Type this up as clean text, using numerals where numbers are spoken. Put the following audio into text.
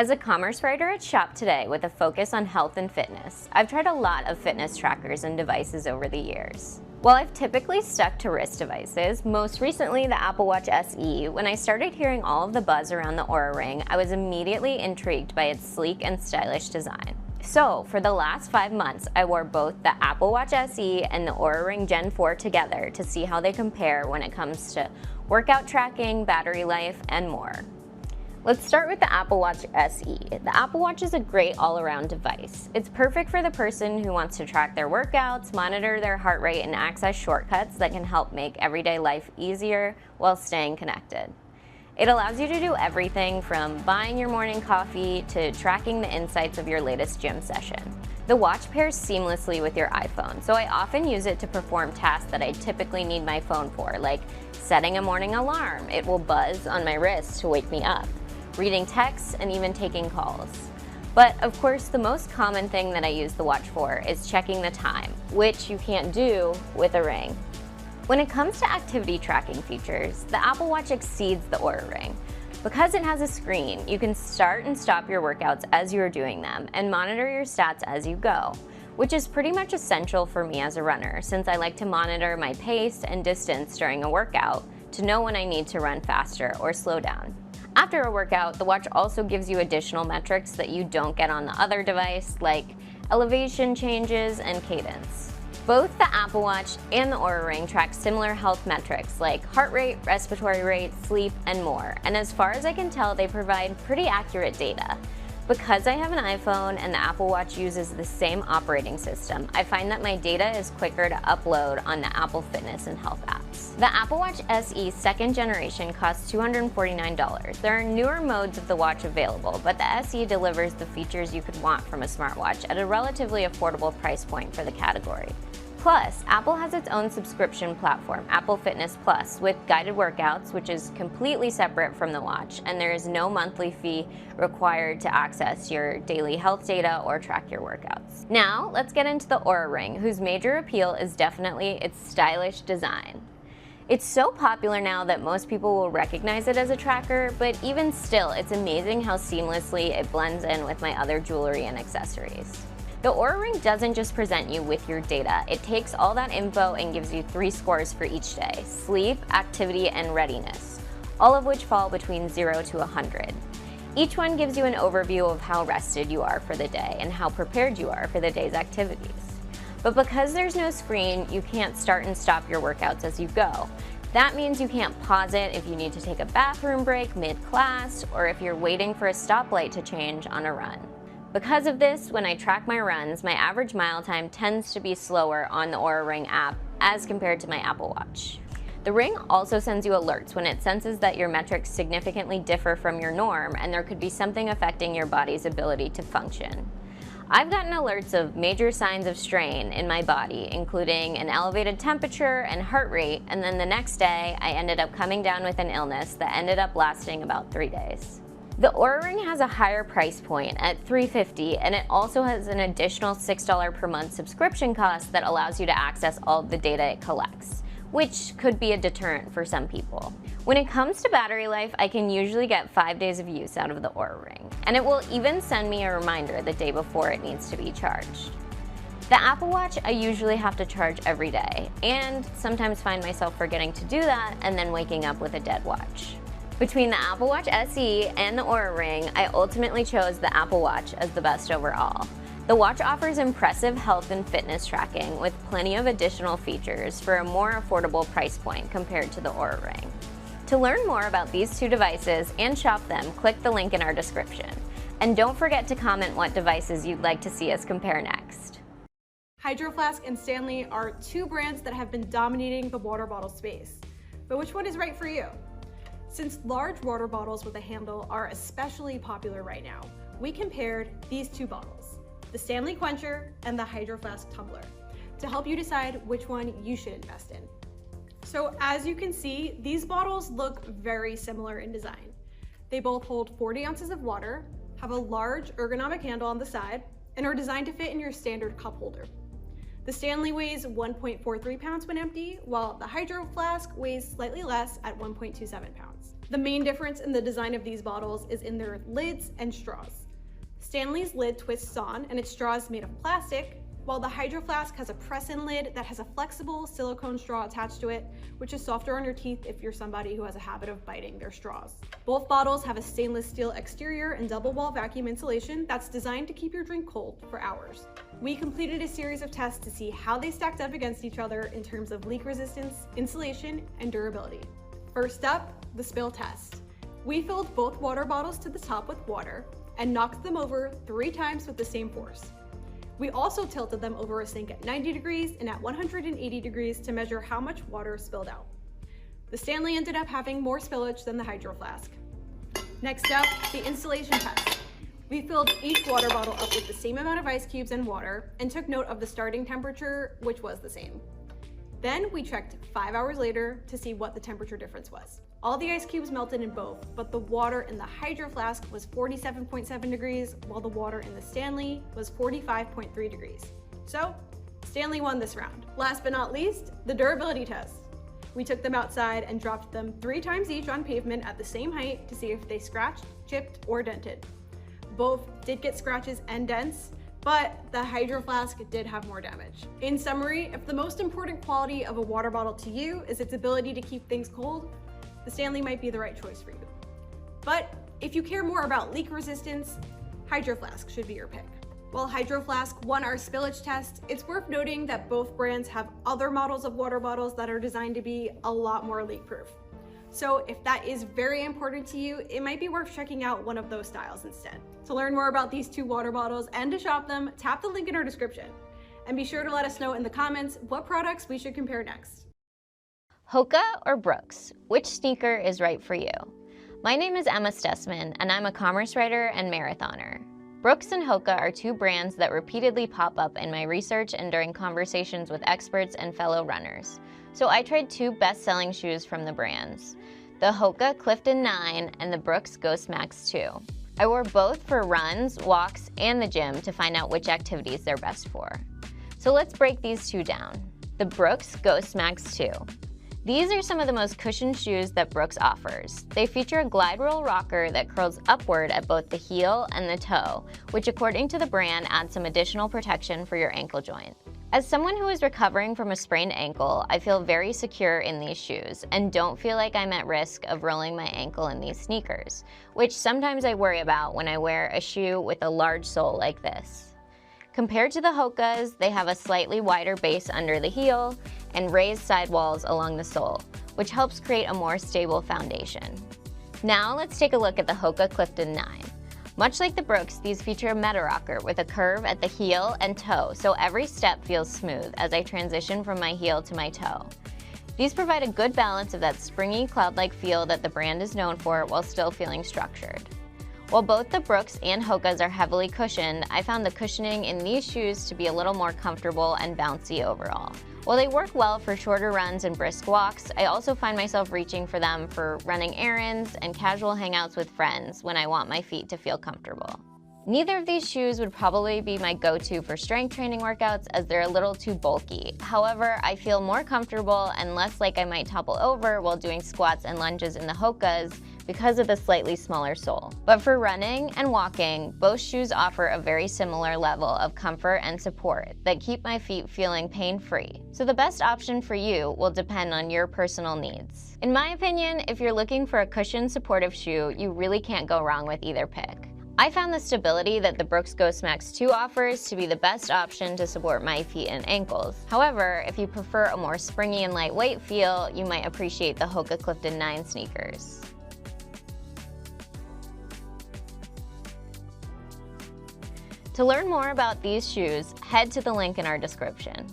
As a commerce writer at Shop Today with a focus on health and fitness, I've tried a lot of fitness trackers and devices over the years. While I've typically stuck to wrist devices, most recently the Apple Watch SE, when I started hearing all of the buzz around the Oura Ring, I was immediately intrigued by its sleek and stylish design. So, for the last 5 months, I wore both the Apple Watch SE and the Oura Ring Gen 4 together to see how they compare when it comes to workout tracking, battery life, and more. Let's start with the Apple Watch SE. The Apple Watch is a great all-around device. It's perfect for the person who wants to track their workouts, monitor their heart rate, and access shortcuts that can help make everyday life easier while staying connected. It allows you to do everything from buying your morning coffee to tracking the insights of your latest gym session. The watch pairs seamlessly with your iPhone, so I often use it to perform tasks that I typically need my phone for, like setting a morning alarm. It will buzz on my wrist to wake me up, reading texts, and even taking calls. But of course, the most common thing that I use the watch for is checking the time, which you can't do with a ring. When it comes to activity tracking features, the Apple Watch exceeds the Oura Ring. Because it has a screen, you can start and stop your workouts as you are doing them and monitor your stats as you go, which is pretty much essential for me as a runner since I like to monitor my pace and distance during a workout to know when I need to run faster or slow down. After a workout, the watch also gives you additional metrics that you don't get on the other device, like elevation changes and cadence. Both the Apple Watch and the Oura Ring track similar health metrics like heart rate, respiratory rate, sleep, and more, and as far as I can tell, they provide pretty accurate data. Because I have an iPhone and the Apple Watch uses the same operating system, I find that my data is quicker to upload on the Apple Fitness and Health apps. The Apple Watch SE second generation costs $249. There are newer modes of the watch available, but the SE delivers the features you could want from a smartwatch at a relatively affordable price point for the category. Plus, Apple has its own subscription platform, Apple Fitness Plus, with guided workouts, which is completely separate from the watch, and there is no monthly fee required to access your daily health data or track your workouts. Now, let's get into the Oura Ring, whose major appeal is definitely its stylish design. It's so popular now that most people will recognize it as a tracker, but even still, it's amazing how seamlessly it blends in with my other jewelry and accessories. The Oura Ring doesn't just present you with your data, it takes all that info and gives you 3 scores for each day: sleep, activity, and readiness, all of which fall between 0 to 100. Each one gives you an overview of how rested you are for the day and how prepared you are for the day's activities. But because there's no screen, you can't start and stop your workouts as you go. That means you can't pause it if you need to take a bathroom break mid-class or if you're waiting for a stoplight to change on a run. Because of this, when I track my runs, my average mile time tends to be slower on the Oura Ring app as compared to my Apple Watch. The Ring also sends you alerts when it senses that your metrics significantly differ from your norm and there could be something affecting your body's ability to function. I've gotten alerts of major signs of strain in my body, including an elevated temperature and heart rate, and then the next day I ended up coming down with an illness that ended up lasting about 3 days. The Oura Ring has a higher price point at $350, and it also has an additional $6 per month subscription cost that allows you to access all of the data it collects, which could be a deterrent for some people. When it comes to battery life, I can usually get 5 days of use out of the Oura Ring, and it will even send me a reminder the day before it needs to be charged. The Apple Watch I usually have to charge every day, and sometimes find myself forgetting to do that and then waking up with a dead watch. Between the Apple Watch SE and the Oura Ring, I ultimately chose the Apple Watch as the best overall. The watch offers impressive health and fitness tracking with plenty of additional features for a more affordable price point compared to the Oura Ring. To learn more about these 2 devices and shop them, click the link in our description. And don't forget to comment what devices you'd like to see us compare next. Hydro Flask and Stanley are 2 brands that have been dominating the water bottle space. But which one is right for you? Since large water bottles with a handle are especially popular right now, we compared these 2 bottles, the Stanley Quencher and the Hydro Flask Tumbler, to help you decide which one you should invest in. So as you can see, these bottles look very similar in design. They both hold 40 ounces of water, have a large ergonomic handle on the side, and are designed to fit in your standard cup holder. The Stanley weighs 1.43 pounds when empty, while the Hydro Flask weighs slightly less at 1.27 pounds. The main difference in the design of these bottles is in their lids and straws. Stanley's lid twists on and its straw is made of plastic, while the Hydro Flask has a press-in lid that has a flexible silicone straw attached to it, which is softer on your teeth if you're somebody who has a habit of biting their straws. Both bottles have a stainless steel exterior and double wall vacuum insulation that's designed to keep your drink cold for hours. We completed a series of tests to see how they stacked up against each other in terms of leak resistance, insulation, and durability. First up, the spill test. We filled both water bottles to the top with water and knocked them over 3 times with the same force. We also tilted them over a sink at 90 degrees and at 180 degrees to measure how much water spilled out. The Stanley ended up having more spillage than the Hydro Flask. Next up, the installation test. We filled each water bottle up with the same amount of ice cubes and water and took note of the starting temperature, which was the same. Then we checked 5 hours later to see what the temperature difference was. All the ice cubes melted in both, but the water in the Hydro Flask was 47.7 degrees, while the water in the Stanley was 45.3 degrees. So, Stanley won this round. Last but not least, the durability test. We took them outside and dropped them 3 times each on pavement at the same height to see if they scratched, chipped, or dented. Both did get scratches and dents, but the Hydro Flask did have more damage. In summary, if the most important quality of a water bottle to you is its ability to keep things cold, the Stanley might be the right choice for you. But if you care more about leak resistance, Hydro Flask should be your pick. While Hydro Flask won our spillage test, it's worth noting that both brands have other models of water bottles that are designed to be a lot more leak-proof. So if that is very important to you, it might be worth checking out one of those styles instead. To learn more about these 2 water bottles and to shop them, tap the link in our description. And be sure to let us know in the comments what products we should compare next. Hoka or Brooks? Which sneaker is right for you? My name is Emma Stessman, and I'm a commerce writer and marathoner. Brooks and Hoka are 2 brands that repeatedly pop up in my research and during conversations with experts and fellow runners. So I tried 2 best-selling shoes from the brands, the Hoka Clifton 9 and the Brooks Ghost Max 2. I wore both for runs, walks, and the gym to find out which activities they're best for. So let's break these 2 down. The Brooks Ghost Max 2. These are some of the most cushioned shoes that Brooks offers. They feature a glide roll rocker that curls upward at both the heel and the toe, which according to the brand adds some additional protection for your ankle joint. As someone who is recovering from a sprained ankle, I feel very secure in these shoes and don't feel like I'm at risk of rolling my ankle in these sneakers, which sometimes I worry about when I wear a shoe with a large sole like this. Compared to the Hokas, they have a slightly wider base under the heel and raised sidewalls along the sole, which helps create a more stable foundation. Now let's take a look at the Hoka Clifton 9. Much like the Brooks, these feature a meta rocker with a curve at the heel and toe, so every step feels smooth as I transition from my heel to my toe. These provide a good balance of that springy, cloud-like feel that the brand is known for while still feeling structured. While both the Brooks and Hokas are heavily cushioned, I found the cushioning in these shoes to be a little more comfortable and bouncy overall. While they work well for shorter runs and brisk walks, I also find myself reaching for them for running errands and casual hangouts with friends when I want my feet to feel comfortable. Neither of these shoes would probably be my go-to for strength training workouts as they're a little too bulky. However, I feel more comfortable and less like I might topple over while doing squats and lunges in the Hokas because of the slightly smaller sole. But for running and walking, both shoes offer a very similar level of comfort and support that keep my feet feeling pain-free. So the best option for you will depend on your personal needs. In my opinion, if you're looking for a cushioned supportive shoe, you really can't go wrong with either pick. I found the stability that the Brooks Ghost Max 2 offers to be the best option to support my feet and ankles. However, if you prefer a more springy and lightweight feel, you might appreciate the Hoka Clifton 9 sneakers. To learn more about these shoes, head to the link in our description.